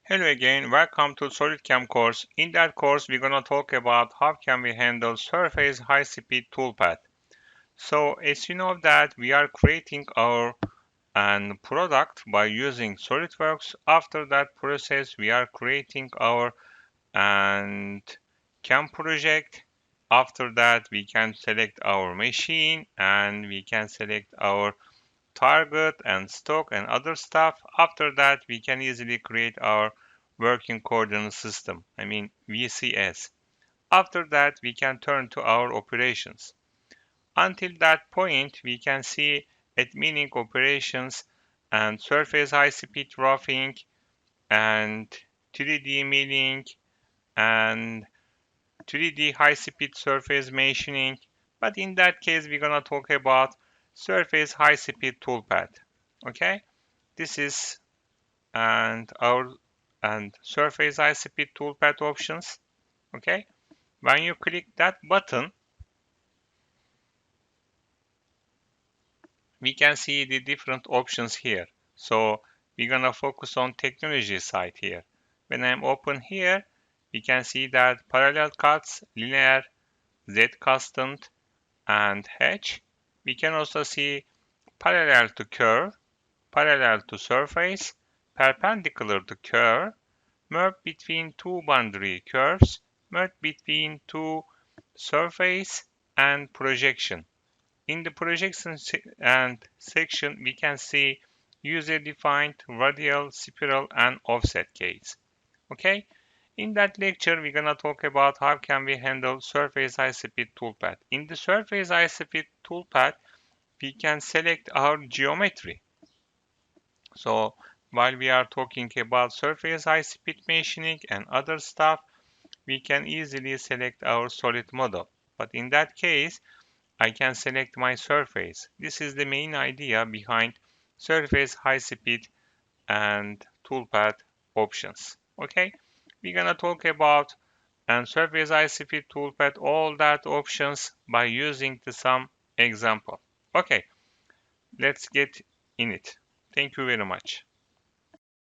Hello again, welcome to Solidcam course. In that course, we're gonna talk about how can we handle surface high-speed toolpath. So as you know that we are creating our product by using SolidWorks. After that process, we are creating our CAM project. After that, we can select our machine and we can select our target and stock and other stuff. After that, we can easily create our working coordinate system, VCS. After that, we can turn to our operations. Until that point, we can see admining operations and surface high-speed roughing and 3D milling and 3D high-speed surface machining. But in that case, we're gonna talk about surface high-speed toolpath. Okay, this is our surface high-speed toolpath options. Okay, when you click that button, we can see the different options here. So we're gonna focus on technology side here. When I'm open here, we can see that parallel cuts, linear, Z constant, and hatch. We can also see parallel to curve, parallel to surface, perpendicular to curve, merge between two boundary curves, merge between two surface, and projection. In the projection section, we can see user-defined, radial, spiral, and offset case. Okay? In that lecture, we're gonna talk about how can we handle surface high-speed toolpath. In the surface high-speed toolpath, we can select our geometry. So while we are talking about surface high-speed machining and other stuff, we can easily select our solid model. But in that case, I can select my surface. This is the main idea behind surface high-speed and toolpath options. Okay, we're gonna talk about surface high-speed toolpath, all that options by using some example. Okay, let's get in it. Thank you very much.